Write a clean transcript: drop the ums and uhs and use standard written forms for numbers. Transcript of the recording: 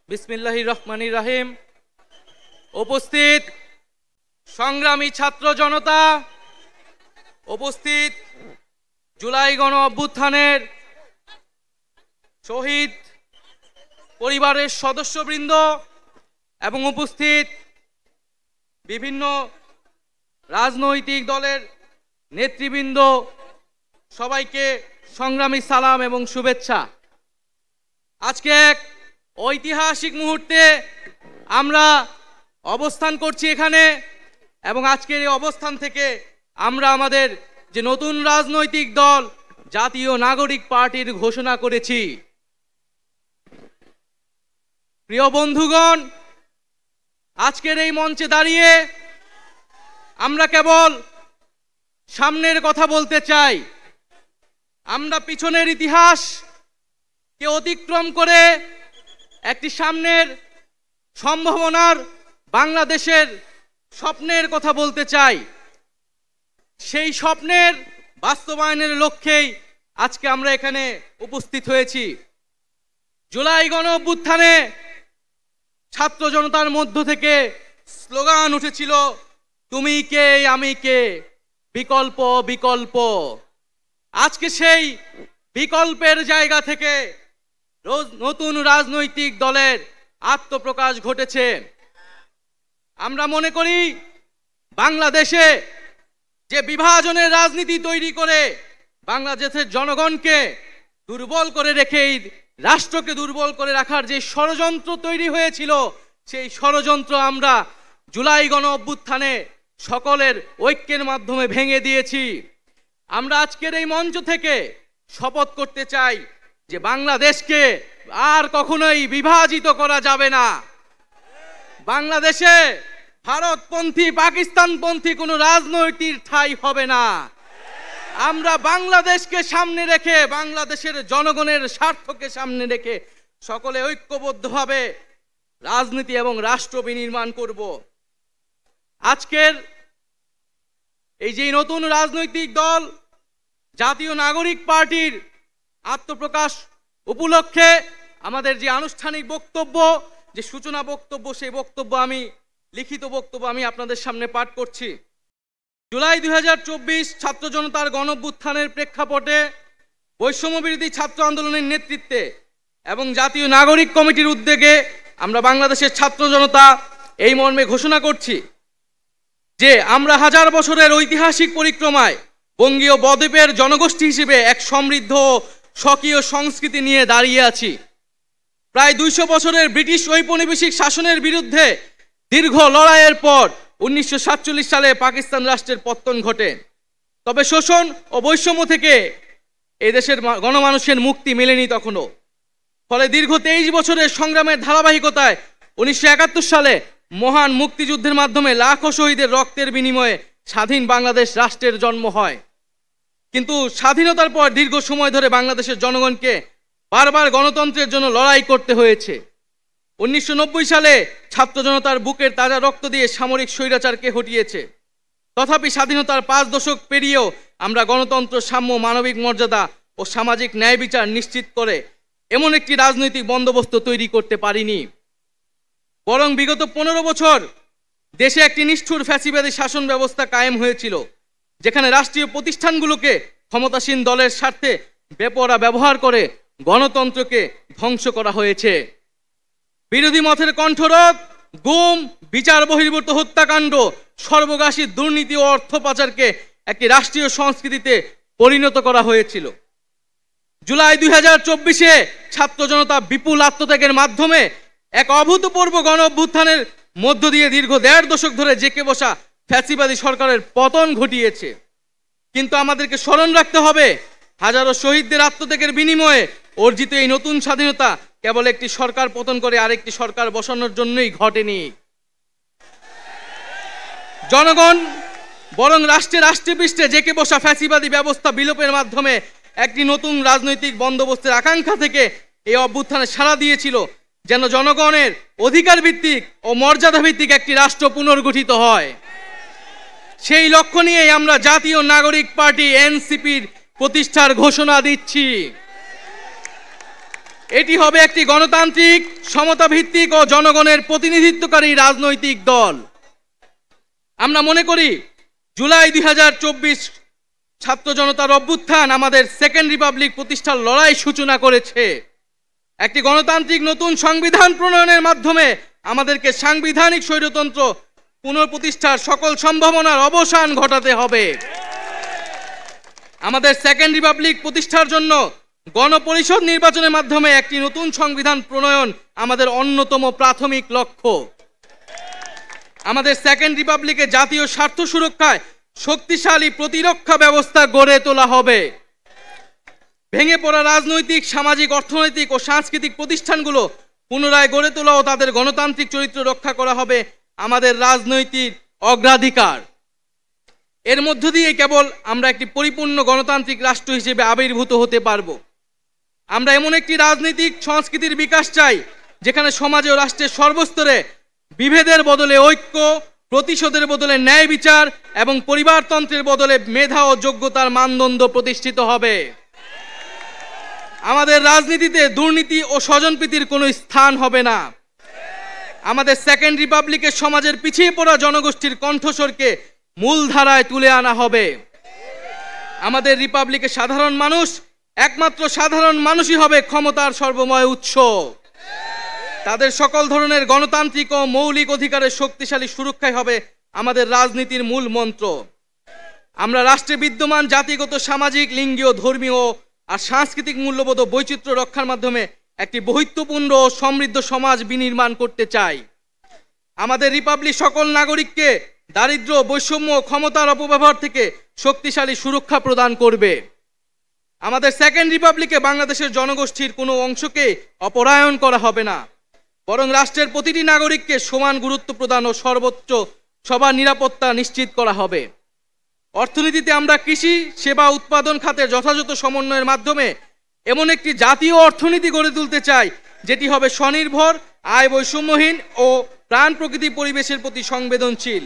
বিসমিল্লাহির রহমানির রহিম। উপস্থিত সংগ্রামী ছাত্র জনতা, উপস্থিত জুলাই গণ অভ্যুত্থানের শহীদ পরিবারের সদস্যবৃন্দ এবং উপস্থিত বিভিন্ন রাজনৈতিক দলের নেতৃবৃন্দ, সবাইকে সংগ্রামী সালাম এবং শুভেচ্ছা। আজকে এক ঐতিহাসিক মুহূর্তে আমরা অবস্থান করছি এখানে, এবং আজকের এই অবস্থান থেকে আমরা আমাদের যে নতুন রাজনৈতিক দল জাতীয় নাগরিক পার্টির ঘোষণা করেছি। প্রিয় বন্ধুগণ, আজকের এই মঞ্চে দাঁড়িয়ে আমরা কেবল সামনের কথা বলতে চাই। আমরা পিছনের ইতিহাসকে অতিক্রম করে একটি সামনের সম্ভাবনার বাংলাদেশের স্বপ্নের কথা বলতে চাই। সেই স্বপ্নের বাস্তবায়নের লক্ষ্যেই আজকে আমরা এখানে উপস্থিত হয়েছি। জুলাই গণ অভ্যুত্থানে ছাত্র জনতার মধ্য থেকে স্লোগান উঠেছিল, তুমি কে আমি কে, বিকল্প বিকল্প। আজকে সেই বিকল্পের জায়গা থেকে নতুন রাজনৈতিক দলের আত্মপ্রকাশ ঘটেছে। আমরা মনে করি বাংলাদেশে যে বিভাজনের রাজনীতি তৈরি করে বাংলাদেশের জনগণকে দুর্বল করে রেখে রাষ্ট্রকে দুর্বল করে রাখার যে ষড়যন্ত্র তৈরি হয়েছিল, সেই ষড়যন্ত্র আমরা জুলাই গণ অভ্যুত্থানে সকলের ঐক্যের মাধ্যমে ভেঙে দিয়েছি। আমরা আজকের এই মঞ্চ থেকে শপথ করতে চাই যে বাংলাদেশকে আর কখনোই বিভাজিত করা যাবে না। বাংলাদেশে ভারতপন্থী পাকিস্তানপন্থী কোনো রাজনৈতিক ঠাঁই হবে না। আমরা বাংলাদেশকে সামনে রেখে, বাংলাদেশের জনগণের স্বার্থকে সামনে রেখে সকলে ঐক্যবদ্ধভাবে রাজনীতি এবং রাষ্ট্র বিনির্মাণ করব। আজকের এই যে নতুন রাজনৈতিক দল জাতীয় নাগরিক পার্টির আত্মপ্রকাশ উপলক্ষে আমাদের যে আনুষ্ঠানিক বক্তব্য, যে সূচনা বক্তব্য, সেই বক্তব্য আমি লিখিত বক্তব্য আমি আপনাদের সামনে পাঠ করছি। জুলাই 2024 ছাত্র জনতার গণঅভ্যুত্থানের প্রেক্ষাপটে বৈষম্যবিরোধী ছাত্র আন্দোলনের নেতৃত্বে এবং জাতীয় নাগরিক কমিটির উদ্যোগে আমরা বাংলাদেশের ছাত্র জনতা এই মর্মে ঘোষণা করছি যে আমরা হাজার বছরের ঐতিহাসিক পরিক্রমায় বঙ্গীয় বদ্বীপের জনগোষ্ঠী হিসেবে এক সমৃদ্ধ স্বকীয় সংস্কৃতি নিয়ে দাঁড়িয়ে আছি। প্রায় 200 বছরের ব্রিটিশ ঔপনিবেশিক শাসনের বিরুদ্ধে দীর্ঘ লড়াইয়ের পর 1947 সালে পাকিস্তান রাষ্ট্রের পতন ঘটে। তবে শোষণ ও বৈষম্য থেকে এই দেশের গণমানুষের মুক্তি মেলেনি তখনও। ফলে দীর্ঘ 23 বছরের সংগ্রামের ধারাবাহিকতায় 1971 সালে মহান মুক্তিযুদ্ধের মাধ্যমে লাখো শহীদের রক্তের বিনিময়ে স্বাধীন বাংলাদেশ রাষ্ট্রের জন্ম হয়। কিন্তু স্বাধীনতার পর দীর্ঘ সময় ধরে বাংলাদেশের জনগণকে বারবার গণতন্ত্রের জন্য লড়াই করতে হয়েছে। 1990 সালে ছাত্র জনতার বুকের তাজা রক্ত দিয়ে সামরিক স্বৈরাচারকে হটিয়েছে। তথাপি স্বাধীনতার 5 দশক পেরিয়েও আমরা গণতন্ত্র, সাম্য, মানবিক মর্যাদা ও সামাজিক ন্যায় বিচার নিশ্চিত করে এমন একটি রাজনৈতিক বন্দোবস্ত তৈরি করতে পারিনি। বরং বিগত 15 বছর দেশে একটি নিষ্ঠুর ফ্যাসিবাদী শাসন ব্যবস্থা কায়েম হয়েছিল, যেখানে রাষ্ট্রীয় প্রতিষ্ঠানগুলোকে ক্ষমতাসীন দলের স্বার্থে বেপরোয়া ব্যবহার করে গণতন্ত্রকে ধ্বংস করা হয়েছে। বিরোধী মতের কণ্ঠরোধ, গুম, বিচার বহির্ভূত হত্যাকাণ্ড, সর্বগ্রাসী দুর্নীতি ও অর্থ পাচারকে একটি রাষ্ট্রীয় সংস্কৃতিতে পরিণত করা হয়েছিল। জুলাই 2024-এ ছাত্র জনতা বিপুল আত্মত্যাগের মাধ্যমে এক অভূতপূর্ব গণ অভ্যুত্থানের মধ্য দিয়ে দীর্ঘ 1.5 দশক ধরে জেঁকে বসা ফ্যাসিবাদী সরকারের পতন ঘটিয়েছে। কিন্তু আমাদেরকে স্মরণ রাখতে হবে, হাজারো শহীদদের আত্মত্যাগের বিনিময়ে অর্জিত এই নতুন স্বাধীনতা কেবল একটি সরকার পতন করে আরেকটি সরকার বসানোর জন্যই ঘটেনি। জনগণ বরং রাষ্ট্রে পৃষ্ঠে জেঁকে বসা ফ্যাসিবাদী ব্যবস্থা বিলোপের মাধ্যমে একটি নতুন রাজনৈতিক বন্দোবস্তের আকাঙ্ক্ষা থেকে এই অভ্যুত্থানে সাড়া দিয়েছিল, যেন জনগণের অধিকার ভিত্তিক ও মর্যাদা ভিত্তিক একটি রাষ্ট্র পুনর্গঠিত হয়। সেই লক্ষ্য নিয়েই আমরা জাতীয় নাগরিক পার্টি এনসিপির প্রতিষ্ঠার ঘোষণা দিচ্ছি। এটি হবে একটি গণতান্ত্রিক, সমতা ভিত্তিক ও জনগণের প্রতিনিধিত্বকারী রাজনৈতিক দল। আমরা মনে করি জুলাই 2024 ছাত্র জনতার অভ্যুত্থান আমাদের সেকেন্ড রিপাবলিক প্রতিষ্ঠার লড়াই সূচনা করেছে। একটি গণতান্ত্রিক নতুন সংবিধান প্রণয়নের মাধ্যমে আমাদেরকে সাংবিধানিক স্বৈরতন্ত্র পুনঃপ্রতিষ্ঠার সকল সম্ভাবনার অবসান ঘটাতে হবে। আমাদের সেকেন্ড রিপাবলিক প্রতিষ্ঠার জন্য গণপরিষদ নির্বাচনের মাধ্যমে একটি নতুন সংবিধান প্রণয়ন আমাদের অন্যতম প্রাথমিক লক্ষ্য। আমাদের সেকেন্ড রিপাবলিকে জাতীয় স্বার্থ সুরক্ষায় শক্তিশালী প্রতিরক্ষা ব্যবস্থা গড়ে তোলা হবে। ভেঙে পড়া রাজনৈতিক, সামাজিক, অর্থনৈতিক ও সাংস্কৃতিক প্রতিষ্ঠানগুলো পুনরায় গড়ে তোলা ও তাদের গণতান্ত্রিক চরিত্র রক্ষা করা হবে আমাদের রাজনৈতিক অগ্রাধিকার। এর মধ্য দিয়ে কেবল আমরা একটি পরিপূর্ণ গণতান্ত্রিক রাষ্ট্র হিসেবে আবির্ভূত হতে পারব। আমরা এমন একটি রাজনৈতিক সংস্কৃতির বিকাশ চাই যেখানে সমাজে ও রাষ্ট্রের সর্বস্তরে বিভেদের বদলে ঐক্য, প্রতিশোধের বদলে ন্যায় বিচার এবং পরিবারতন্ত্রের বদলে মেধা ও যোগ্যতার মানদণ্ড প্রতিষ্ঠিত হবে। আমাদের রাজনীতিতে দুর্নীতি ও স্বজনপ্রীতির কোনো স্থান হবে না। আমাদের সেকেন্ড রিপাবলিকের সমাজের পিছিয়ে পড়া জনগোষ্ঠীর কণ্ঠস্বরকে মূলধারায় তুলে আনা হবে। আমাদের রিপাবলিকের সাধারণ মানুষ, একমাত্র সাধারণ মানুষই হবে ক্ষমতার সর্বময় উৎস। তাদের সকল ধরনের গণতান্ত্রিক ও মৌলিক অধিকারের শক্তিশালী সুরক্ষাই হবে আমাদের রাজনীতির মূল মন্ত্র। আমরা রাষ্ট্রে বিদ্যমান জাতিগত, সামাজিক, লিঙ্গীয়, ধর্মীয় আর সাংস্কৃতিক মূল্যবোধ ও বৈচিত্র্য রক্ষার মাধ্যমে একটি বৈচিত্র্যপূর্ণ ও সমৃদ্ধ সমাজ বিনির্মাণ করতে চাই। আমাদের রিপাবলিক সকল নাগরিককে দারিদ্র্য, বৈষম্য, ক্ষমতার অপব্যবহার থেকে শক্তিশালী সুরক্ষা প্রদান করবে। আমাদের সেকেন্ড রিপাবলিকে বাংলাদেশের জনগোষ্ঠীর কোনো অংশকে অপরায়ণ করা হবে না, বরং রাষ্ট্রের প্রতিটি নাগরিককে সমান গুরুত্ব প্রদান ও সর্বোচ্চ সবার নিরাপত্তা নিশ্চিত করা হবে। অর্থনীতিতে আমরা কৃষি, সেবা, উৎপাদন খাতের যথাযথ সমন্বয়ের মাধ্যমে এমন একটি জাতীয় অর্থনীতি গড়ে তুলতে চাই যেটি হবে স্বনির্ভর, আয় বৈষম্যহীন ও প্রাণ প্রকৃতি পরিবেশের প্রতি সংবেদনশীল।